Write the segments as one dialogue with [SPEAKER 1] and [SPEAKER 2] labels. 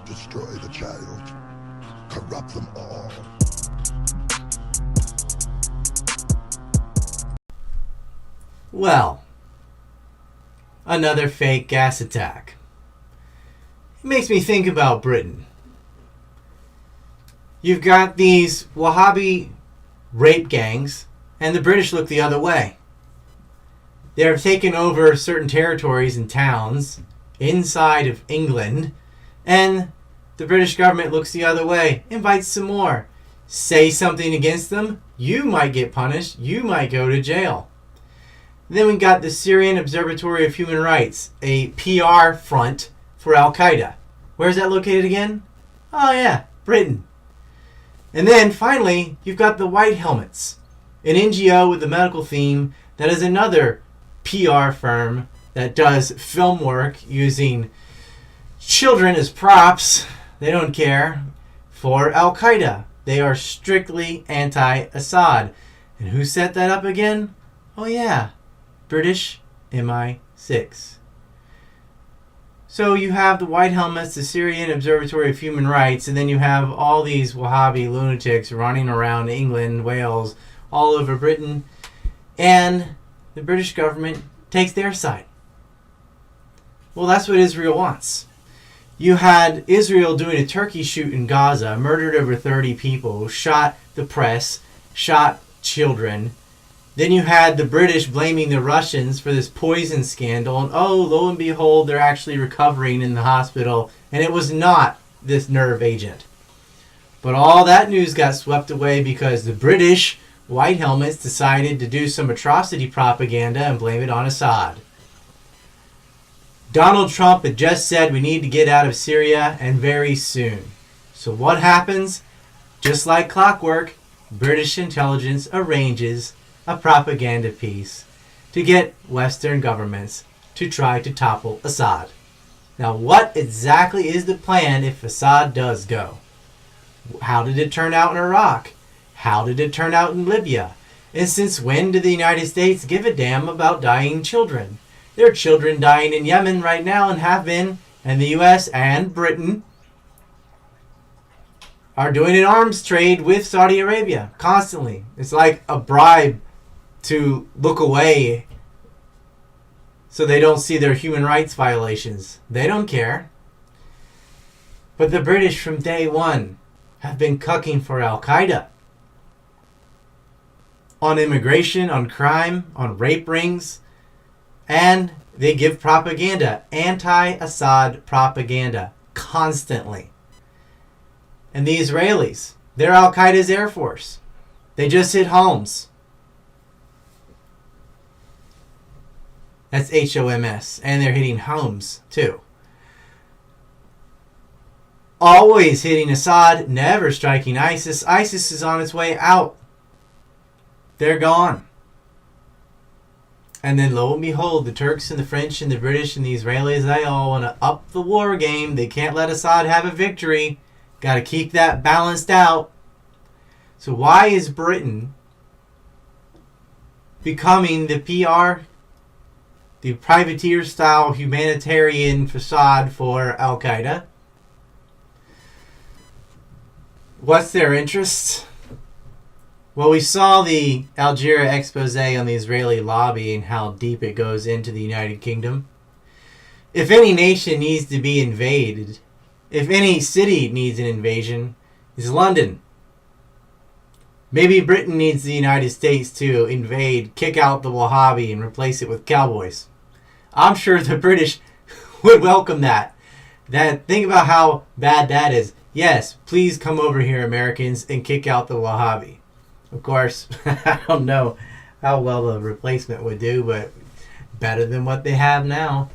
[SPEAKER 1] Destroy the child. Corrupt them all.
[SPEAKER 2] Well, another fake gas attack. It makes me think about Britain. You've got these Wahabi rape gangs, and the British look the other way. They're taking over certain territories and towns inside of England, and the British government looks the other way, invites some more. Say something against them, you might get punished, you might go to jail. Then we got the Syrian Observatory of Human Rights, a PR front for Al-Qaeda. Where's that located again? Oh yeah, Britain. And then finally, you've got the White Helmets, an NGO with a medical theme that is another PR firm that does film work using children as props. They don't care. For Al-Qaeda. They are strictly anti-Assad. And who set that up again? Oh yeah, British MI6. So you have the White Helmets, the Syrian Observatory of Human Rights, and then you have all these Wahabi lunatics running around England, Wales, all over Britain, and the British government takes their side. Well, that's what Israel wants. You had Israel doing a turkey shoot in Gaza, murdered over 30 people, shot the press, shot children. Then you had the British blaming the Russians for this poison scandal, and oh, lo and behold, they're actually recovering in the hospital, and it was not this nerve agent. But all that news got swept away because the British White Helmets decided to do some atrocity propaganda and blame it on Assad. Donald Trump had just said we need to get out of Syria, and very soon. So what happens? Just like clockwork, British intelligence arranges a propaganda piece to get Western governments to try to topple Assad. Now, what exactly is the plan if Assad does go? How did it turn out in Iraq? How did it turn out in Libya? And since when did the United States give a damn about dying children? There are children dying in Yemen right now and have been, and the U.S. and Britain are doing an arms trade with Saudi Arabia constantly. It's like a bribe to look away so they don't see their human rights violations. They don't care. But the British from day one have been cucking for Al-Qaeda. On immigration, on crime, on rape rings, and they give propaganda, anti-Assad propaganda, constantly. And the Israelis, they're Al-Qaeda's air force. They just hit Homs. That's HOMS. And they're hitting Homs, too. Always hitting Assad, never striking ISIS. ISIS is on its way out. They're gone. And then lo and behold, the Turks and the French and the British and the Israelis, they all want to up the war game. They can't let Assad have a victory. Got to keep that balanced out. So why is Britain becoming the PR, the privateer-style humanitarian facade for Al-Qaeda? What's their interest? Well, we saw the Algeria expose on the Israeli lobby and how deep it goes into the United Kingdom. If any nation needs to be invaded, if any city needs an invasion, it's London. Maybe Britain needs the United States to invade, kick out the Wahabi, and replace it with cowboys. I'm sure the British would welcome that. Think about how bad that is. Yes, please come over here, Americans, and kick out the Wahabi. Of course, I don't know how well a replacement would do, but better than what they have now.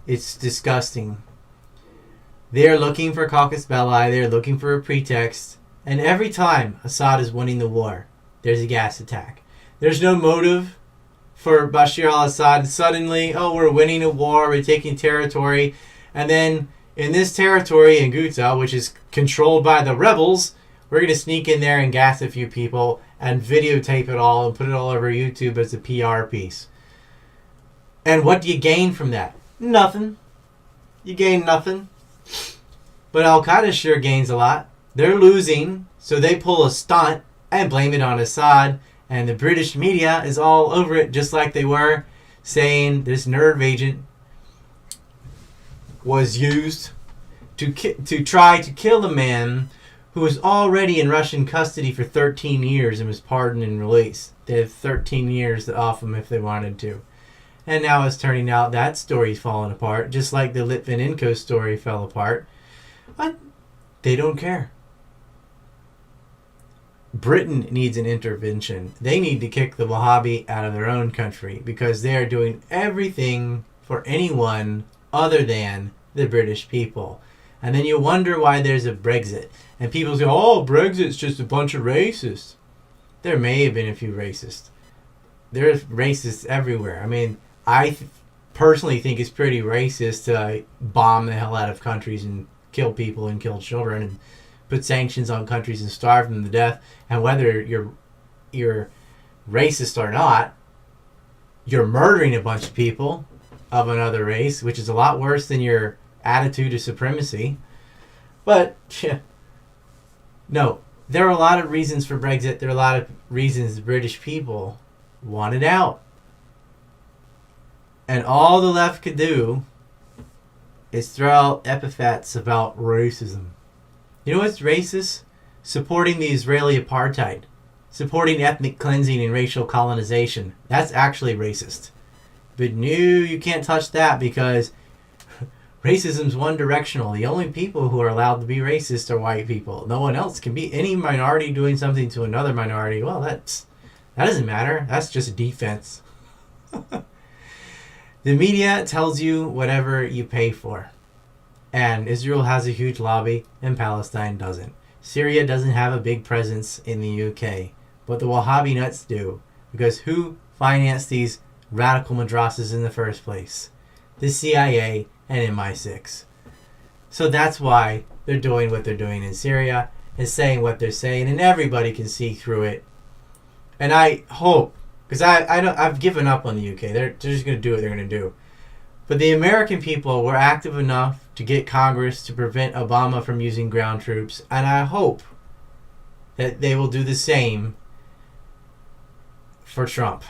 [SPEAKER 2] It's disgusting. They're looking for casus belli. They're looking for a pretext. And every time Assad is winning the war, there's a gas attack. There's no motive for Bashar al-Assad. Suddenly, oh, we're winning a war, we're taking territory. And then in this territory in Ghouta, which is controlled by the rebels, we're going to sneak in there and gas a few people and videotape it all and put it all over YouTube as a PR piece. And what do you gain from that? Nothing. You gain nothing. But Al-Qaeda sure gains a lot. They're losing, so they pull a stunt and blame it on Assad. And the British media is all over it, just like they were, saying this nerve agent was used to try to kill a man who was already in Russian custody for 13 years and was pardoned and released. They have 13 years off him if they wanted to. And now it's turning out that story's falling apart, just like the Litvinenko story fell apart. But they don't care. Britain needs an intervention. They need to kick the Wahabi out of their own country because they are doing everything for anyone other than the British people. And then you wonder why there's a Brexit. And people say, oh, Brexit's just a bunch of racists. There may have been a few racists. There's racists everywhere. I mean, I personally think it's pretty racist to bomb the hell out of countries and kill people and kill children and put sanctions on countries and starve them to death. And whether you're racist or not, you're murdering a bunch of people of another race, which is a lot worse than your attitude of supremacy. But no, there are a lot of reasons for Brexit. There are a lot of reasons the British people wanted out. And all the left could do is throw out epithets about racism. You know what's racist? Supporting the Israeli apartheid. Supporting ethnic cleansing and racial colonization. That's actually racist. But no, you can't touch that because racism's one-directional. The only people who are allowed to be racist are white people. No one else can be. Any minority doing something to another minority, well, that doesn't matter. That's just defense. The media tells you whatever you pay for. And Israel has a huge lobby and Palestine doesn't. Syria doesn't have a big presence in the UK. But the Wahabi nuts do. Because who financed these radical madrasas in the first place? The CIA and MI6. So that's why they're doing what they're doing in Syria and saying what they're saying, and everybody can see through it. And I hope, because I've given up on the UK. They're just going to do what they're going to do. But the American people were active enough to get Congress to prevent Obama from using ground troops, and I hope that they will do the same for Trump.